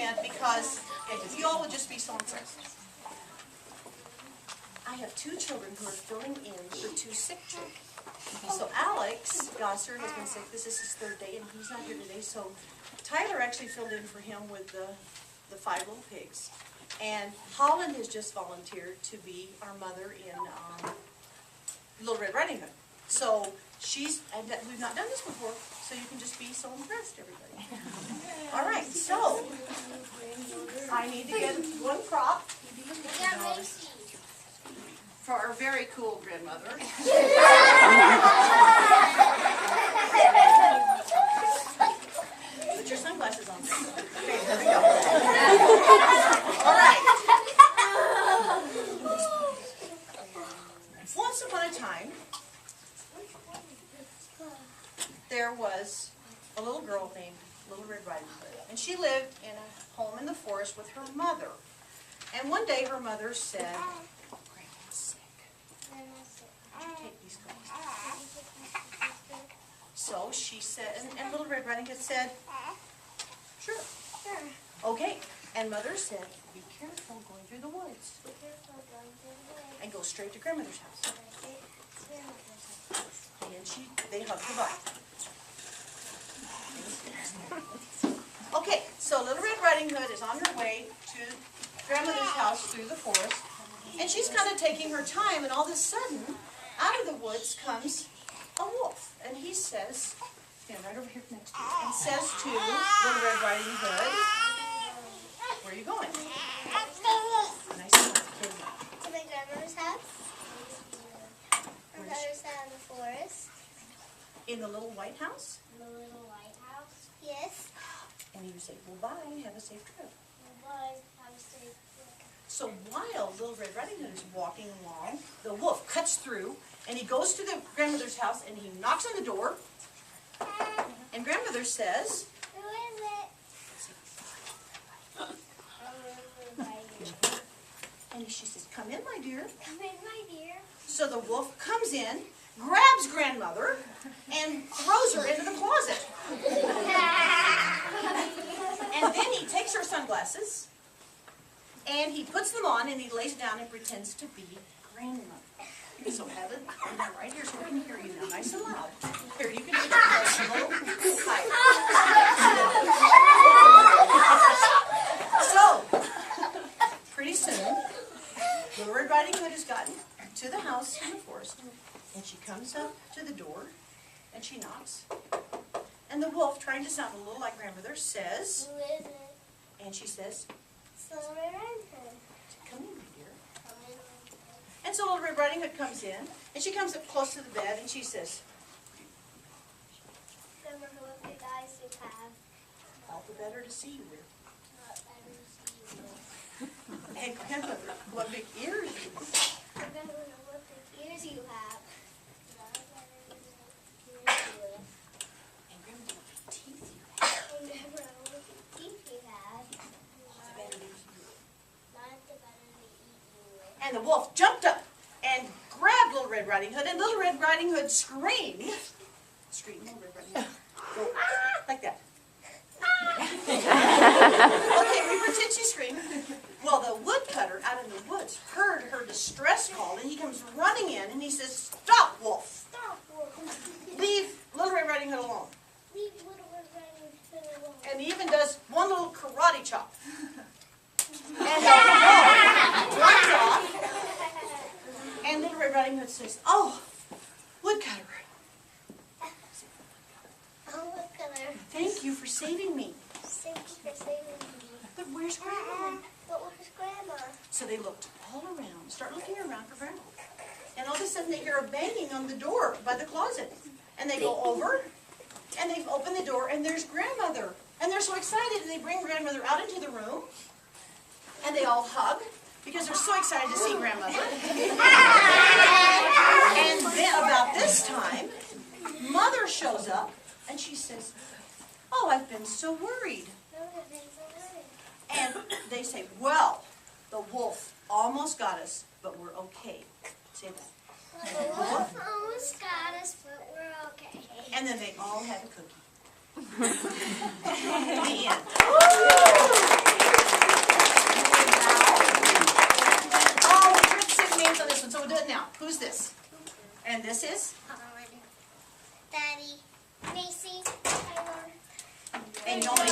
comment because if you all would just be so impressed. I have 2 children who are filling in for 2 sick children. So Alex Gosser has been sick. This is his 3rd day, and he's not here today. So Tyler actually filled in for him with the 5 little pigs. And Holland has just volunteered to be our mother in Little Red Riding Hood. So and we've not done this before, so you can just be so impressed, everybody. All right, so I need to get 1 prop for our very cool grandmother. Put your sunglasses on. Okay, there we go. All right. Once upon a time, there was a little girl named Little Red Riding Hood, and she lived in a home in the forest with her mother. And one day her mother said, "Grandma's sick. Would you take these glasses?" So she said, and Little Red Riding Hood said, "Sure. Okay." And Mother said, "Be careful going through the woods. And go straight to Grandmother's house." And they hugged goodbye. Okay, so Little Red Riding Hood is on her way to Grandmother's house through the forest, and she's kind of taking her time, and all of a sudden, out of the woods comes a wolf, and he says, stand right over here next to her, and says to Little Red Riding Hood, "Where are you going?" And I said, to my grandmother's house. My grandmother's house in the forest. In the little white house? The little white house? Yes. And you say, "Well, bye, have a safe trip." Bye, have a safe trip. So while Little Red Riding Hood is walking along, the wolf cuts through, and he goes to the grandmother's house, and he knocks on the door, and grandmother says, "Who is it?" And she says, "Come in, my dear." Come in, my dear. So the wolf comes in, grabs grandmother, and throws her into the closet. And then he takes her sunglasses, and he puts them on, and he lays down and pretends to be grandmother. So have it right here so we can hear you now, nice and loud. Here, you can do that a little higher. So, pretty soon, Little Red Riding Hood has gotten to the house in the forest, and she comes up to the door, and she knocks. And the wolf, trying to sound a little like grandmother, says, Who is it? and she says, Silver Riding Hood. "Come in, my dear." And so Little Red Riding Hood comes in, and she comes up close to the bed, and she says, Remember what big eyes you have. "All the better to see you with." Not better to see you with. And grandmother, what big ears you have. Remember what big ears you have. Not better to see you with. And grandmother, what big teeth you have. Remember what big teeth you have. All the better to eat you with. Not the better to eat you with. And the wolf jumped up and grabbed Little Red Riding Hood, and Little Red Riding Hood screamed. Screamed, Little Red Riding Hood. Go, "Ah!" like that. Okay, we pretend she screamed. Well, the woodcutter out in the woods heard her distress call, and he comes running in, and he says, "Stop, wolf. Stop, wolf. Leave Little Red Riding Hood alone." Leave Little Red Riding Hood alone. And he even does one little karate chop. And the wolf runs off, and Little Red Riding Hood says, "Oh, woodcutter, Oh, woodcutter. thank you for saving me. Thank you for saving me. But where's Grandma?" But where's Grandma? So they looked all around, start looking around for Grandma. And all of a sudden they hear a banging on the door by the closet. And they go over, and they open the door, and there's Grandmother. And they're so excited, and they bring Grandmother out into the room, and they all hug, because they're so excited to see Grandmother. And then about this time, Mother shows up, and she says, "Oh, I've been so worried." And they say, "Well, the wolf almost got us, but we're okay." Say that. The wolf almost got us, but we're okay. And then they all had a cookie. The end. And this is? Daddy, Macy, Tyler. And you only